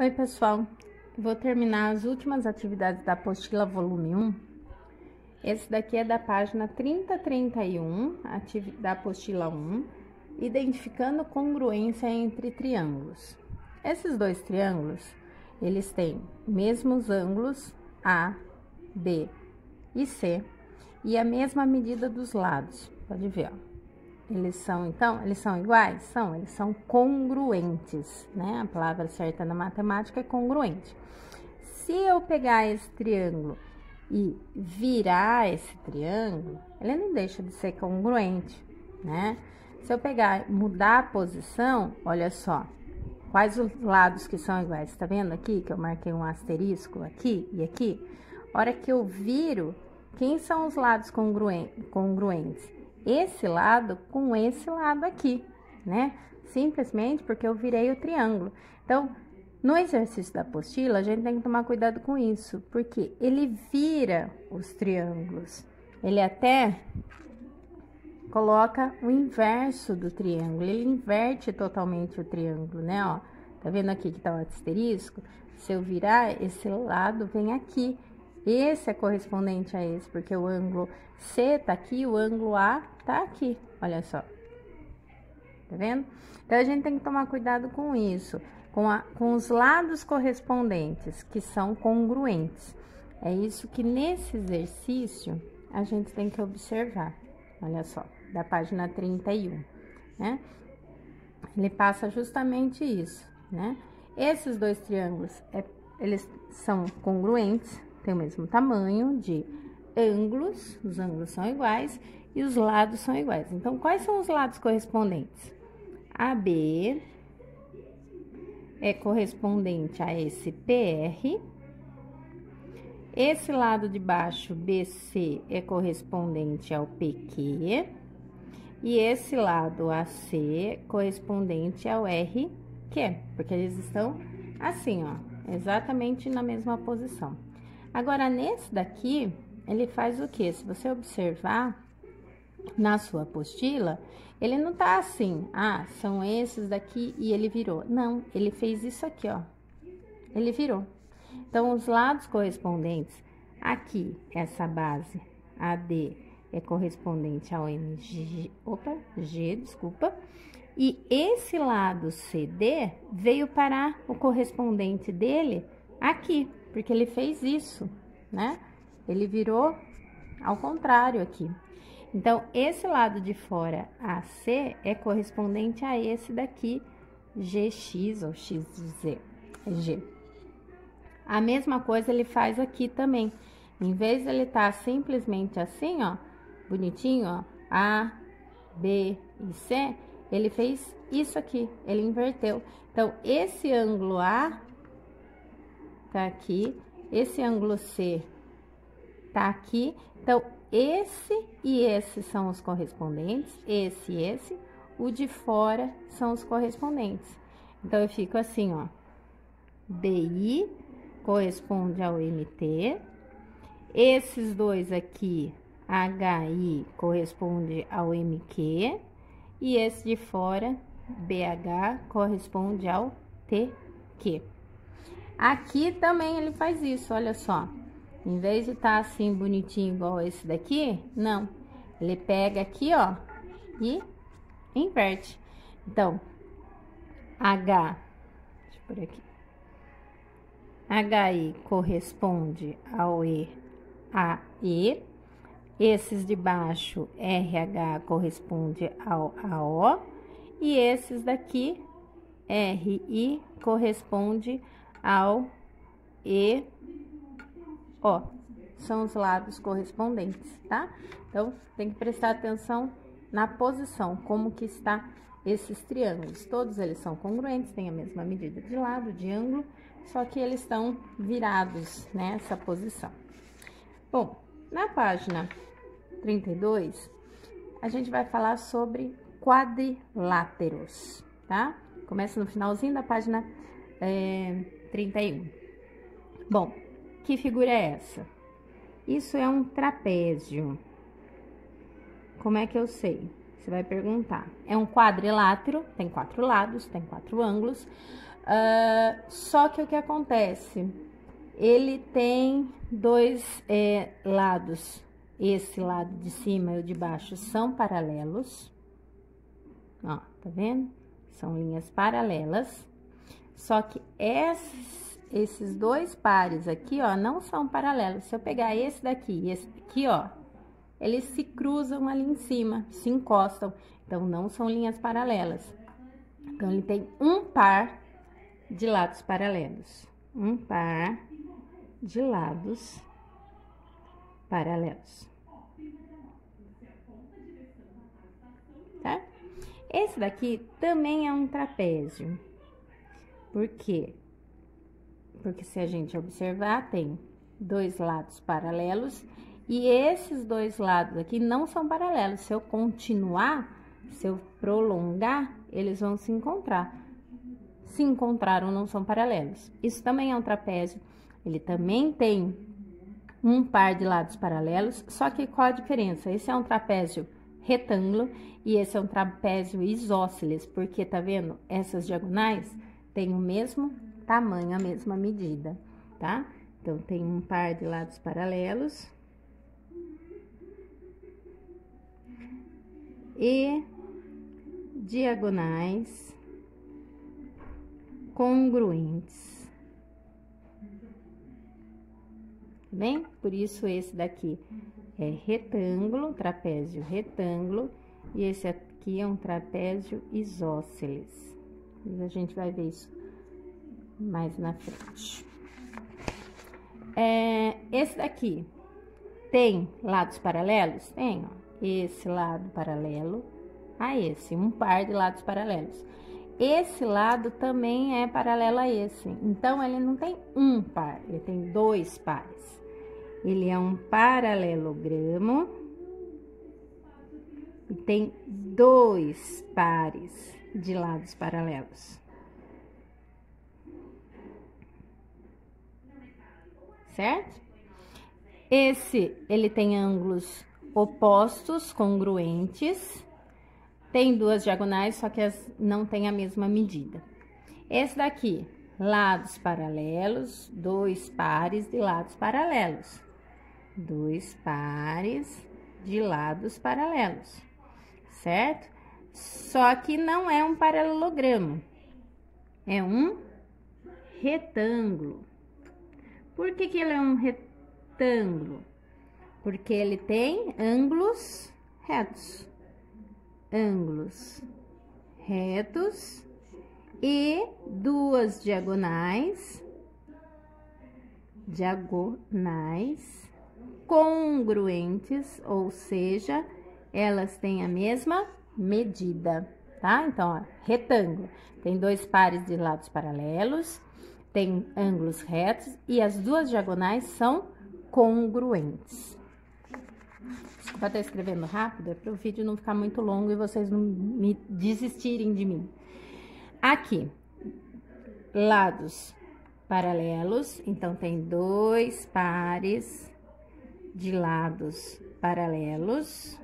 Oi, pessoal. Vou terminar as últimas atividades da apostila volume 1. Esse daqui é da página 3031, da apostila 1, identificando congruência entre triângulos. Esses dois triângulos, eles têm mesmos ângulos A, B e C e a mesma medida dos lados. Pode ver, ó. Eles são iguais? Eles são congruentes, né? A palavra certa na matemática é congruente. Se eu pegar esse triângulo e virar esse triângulo, ele não deixa de ser congruente, né? Se eu pegar e mudar a posição, olha só, quais os lados que são iguais? Tá vendo aqui que eu marquei um asterisco aqui e aqui? A hora que eu viro, quem são os lados congruentes? Esse lado com esse lado aqui, né? Simplesmente porque eu virei o triângulo. Então, no exercício da apostila, a gente tem que tomar cuidado com isso, porque ele vira os triângulos. Ele até coloca o inverso do triângulo, ele inverte totalmente o triângulo, né? Ó, tá vendo aqui que tá o asterisco? Se eu virar, esse lado vem aqui. Esse é correspondente a esse, porque o ângulo C tá aqui, o ângulo A tá aqui, olha só. Tá vendo? Então, a gente tem que tomar cuidado com isso, com os lados correspondentes, que são congruentes. É isso que nesse exercício a gente tem que observar, olha só, da página 31, né? Ele passa justamente isso, né? Esses dois triângulos, eles são congruentes, tem o mesmo tamanho de ângulos, os ângulos são iguais e os lados são iguais. Então, quais são os lados correspondentes? AB é correspondente a esse PR, esse lado de baixo, BC, é correspondente ao PQ, e esse lado AC correspondente ao RQ, porque eles estão assim, ó, exatamente na mesma posição. Agora, nesse daqui, ele faz o quê? Se você observar na sua apostila, ele não tá assim, são esses daqui e ele virou. Não, ele fez isso aqui, ó. Ele virou. Então, os lados correspondentes, aqui, essa base AD é correspondente ao MG, desculpa. E esse lado CD veio parar o correspondente dele aqui, porque ele fez isso, né? Ele virou ao contrário aqui. Então, esse lado de fora, AC, é correspondente a esse daqui, GX ou XZ, G. A mesma coisa ele faz aqui também. Em vez de ele estar simplesmente assim, ó, bonitinho, ó, A, B e C, ele fez isso aqui, ele inverteu. Então, esse ângulo A tá aqui, esse ângulo C tá aqui. Então, esse e esse são os correspondentes, esse e esse, o de fora são os correspondentes. Então, eu fico assim, ó, BI corresponde ao MT, esses dois aqui, HI, corresponde ao MQ, e esse de fora, BH, corresponde ao TQ. Aqui também ele faz isso, olha só. Em vez de estar assim bonitinho igual esse daqui, não. Ele pega aqui, ó, e inverte. Então, H, deixa eu pôr aqui. HI corresponde ao EAE. Esses de baixo, RH, corresponde ao AO. E esses daqui, RI, corresponde ao EO. São os lados correspondentes, tá? Então, tem que prestar atenção na posição, como que está esses triângulos. Todos eles são congruentes, têm a mesma medida de lado, de ângulo, só que eles estão virados nessa posição. Bom, na página 32, a gente vai falar sobre quadriláteros, tá? Começa no finalzinho da página 31. Bom, que figura é essa? Isso é um trapézio. Como é que eu sei? Você vai perguntar. É um quadrilátero, tem 4 lados, tem 4 ângulos. Só que o que acontece? Ele tem dois lados. Esse lado de cima e o de baixo são paralelos. Ó, tá vendo? São linhas paralelas. Só que esses dois pares aqui, ó, não são paralelos. Se eu pegar esse daqui e esse daqui, ó, eles se cruzam ali em cima, se encostam. Então, não são linhas paralelas. Então, ele tem um par de lados paralelos. Um par de lados paralelos. Tá? Esse daqui também é um trapézio. Por quê? Porque se a gente observar, tem dois lados paralelos e esses dois lados aqui não são paralelos. Se eu continuar, se eu prolongar, eles vão se encontrar. Se encontraram, não são paralelos. Isso também é um trapézio. Ele também tem um par de lados paralelos, só que qual a diferença? Esse é um trapézio retângulo e esse é um trapézio isósceles, porque tá vendo? Essas diagonais têm o mesmo tamanho, a mesma medida, tá? Então, tem um par de lados paralelos e diagonais congruentes. Tá bem? Por isso, esse daqui é retângulo, trapézio retângulo, e esse aqui é um trapézio isósceles. Mas a gente vai ver isso mais na frente. Esse daqui tem lados paralelos? Tem, ó. Esse lado paralelo a esse, um par de lados paralelos. Esse lado também é paralelo a esse, então ele não tem um par, ele tem dois pares. Ele é um paralelogramo e tem dois pares de lados paralelos. Certo? Esse, ele tem ângulos opostos, congruentes. Tem duas diagonais, só que não tem a mesma medida. Esse daqui, lados paralelos, dois pares de lados paralelos. Dois pares de lados paralelos, certo? Só que não é um paralelogramo, é um retângulo. Por que ele é um retângulo? Porque ele tem ângulos retos. Ângulos retos e duas diagonais congruentes, ou seja, elas têm a mesma medida, tá? Então, ó, retângulo tem dois pares de lados paralelos, tem ângulos retos e as duas diagonais são congruentes. Desculpa estar escrevendo rápido, é para o vídeo não ficar muito longo e vocês não me desistirem de mim. Aqui, lados paralelos, então tem dois pares de lados paralelos.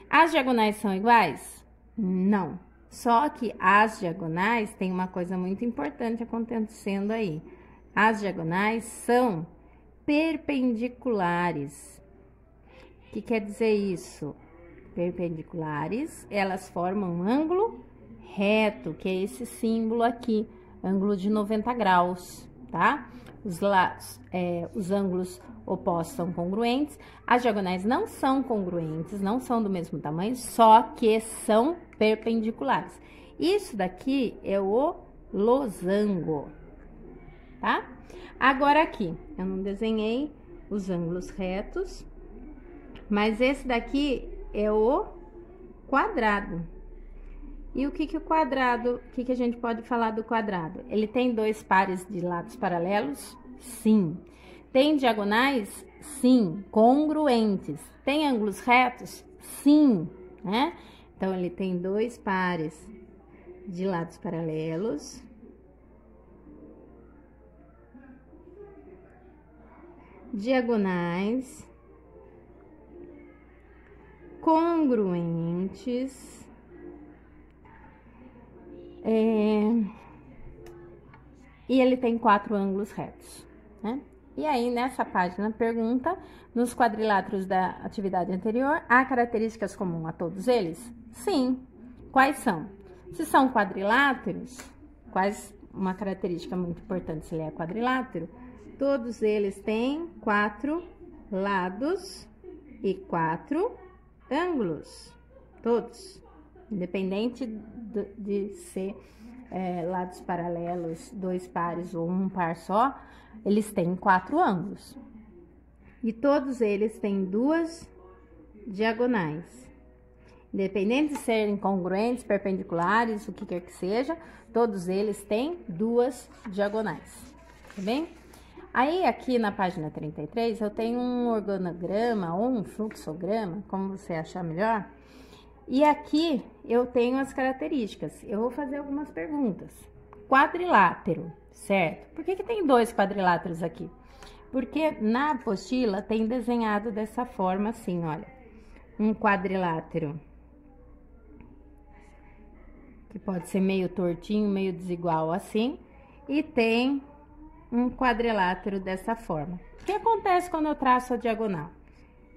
As diagonais são iguais? Não. Só que as diagonais tem uma coisa muito importante acontecendo aí. As diagonais são perpendiculares. O que quer dizer isso? Perpendiculares, elas formam um ângulo reto, que é esse símbolo aqui, ângulo de 90 graus, tá? Os ângulos opostos são congruentes, as diagonais não são congruentes, não são do mesmo tamanho, só que são perpendiculares. Isso daqui é o losango, tá? Agora aqui, eu não desenhei os ângulos retos, mas esse daqui é o quadrado. E o que o quadrado, o que a gente pode falar do quadrado? Ele tem dois pares de lados paralelos? Sim. Tem diagonais? Sim. Congruentes. Tem ângulos retos? Sim, né? Então, ele tem dois pares de lados paralelos. Diagonais congruentes E ele tem 4 ângulos retos, né? E aí, nessa página, pergunta, nos quadriláteros da atividade anterior, há características comuns a todos eles? Sim. Quais são? Se são quadriláteros, uma característica muito importante se ele é quadrilátero, todos eles têm 4 lados e 4 ângulos. Todos. Independente de ser lados paralelos, 2 pares ou um par só, eles têm 4 ângulos. E todos eles têm 2 diagonais. Independente de serem congruentes, perpendiculares, o que quer que seja, todos eles têm 2 diagonais. Tá bem? Aí, aqui na página 33, eu tenho um organograma ou um fluxograma, como você achar melhor. E aqui eu tenho as características. Eu vou fazer algumas perguntas. Quadrilátero, certo? Por que tem 2 quadriláteros aqui? Porque na apostila tem desenhado dessa forma assim, olha. Um quadrilátero, que pode ser meio tortinho, meio desigual assim. E tem um quadrilátero dessa forma. O que acontece quando eu traço a diagonal?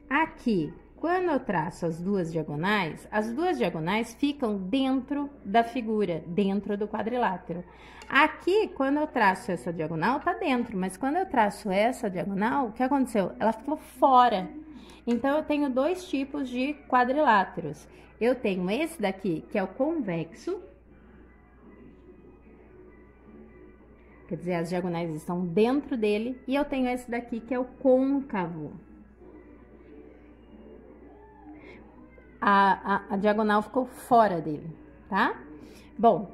Aqui, quando eu traço as 2 diagonais ficam dentro da figura, dentro do quadrilátero. Aqui, quando eu traço essa diagonal, tá dentro, mas quando eu traço essa diagonal, o que aconteceu? Ela ficou fora. Então, eu tenho 2 tipos de quadriláteros. Eu tenho esse daqui, que é o convexo. Quer dizer, as diagonais estão dentro dele. E eu tenho esse daqui, que é o côncavo. A diagonal ficou fora dele, tá? Bom,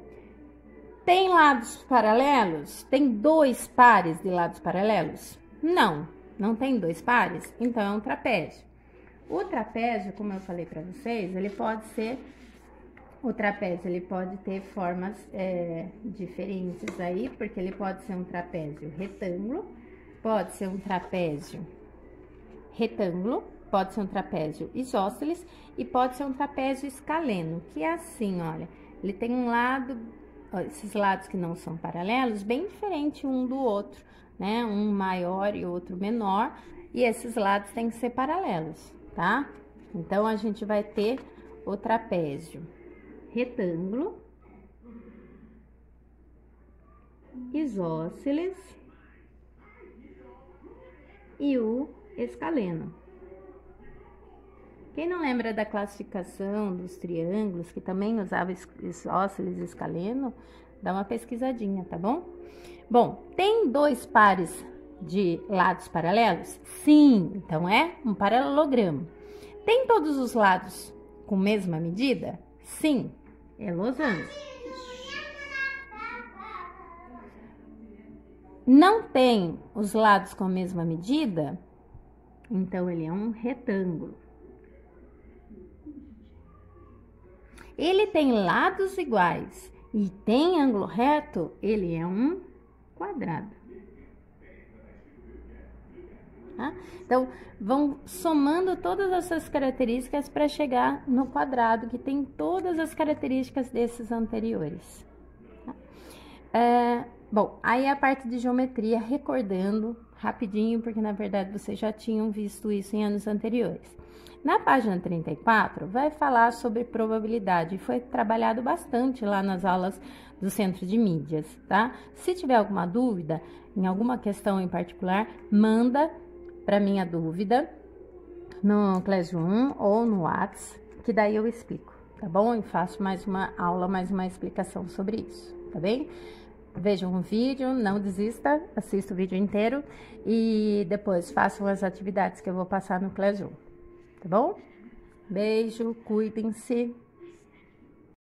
tem lados paralelos? Tem 2 pares de lados paralelos? Não, não tem 2 pares, então é um trapézio. O trapézio, como eu falei para vocês, ele pode ser... O trapézio, ele pode ter formas diferentes aí, porque ele pode ser um trapézio retângulo, pode ser um trapézio retângulo, pode ser um trapézio isósceles e pode ser um trapézio escaleno, que é assim, olha, ele tem um lado, ó, esses lados que não são paralelos, bem diferente um do outro, né? Um maior e outro menor, e esses lados têm que ser paralelos, tá? Então, a gente vai ter o trapézio retângulo, isósceles e o escaleno. Quem não lembra da classificação dos triângulos, que também usava isósceles e escaleno, dá uma pesquisadinha, tá bom? Bom, tem 2 pares de lados paralelos? Sim, então é um paralelogramo. Tem todos os lados com mesma medida? Sim, é losango. Não tem os lados com a mesma medida? Então, ele é um retângulo. Ele tem lados iguais e tem ângulo reto, ele é um quadrado. Tá? Então, vão somando todas essas características para chegar no quadrado, que tem todas as características desses anteriores. Tá? Bom, aí a parte de geometria, recordando rapidinho, porque na verdade vocês já tinham visto isso em anos anteriores. Na página 34, vai falar sobre probabilidade, foi trabalhado bastante lá nas aulas do Centro de Mídias, tá? Se tiver alguma dúvida, em alguma questão em particular, manda para minha dúvida no Classroom ou no Whats, que daí eu explico, tá bom? E faço mais uma aula, mais uma explicação sobre isso, tá bem? Vejam um vídeo, não desista, assista o vídeo inteiro e depois façam as atividades que eu vou passar no Classroom, tá bom? Beijo, cuidem-se.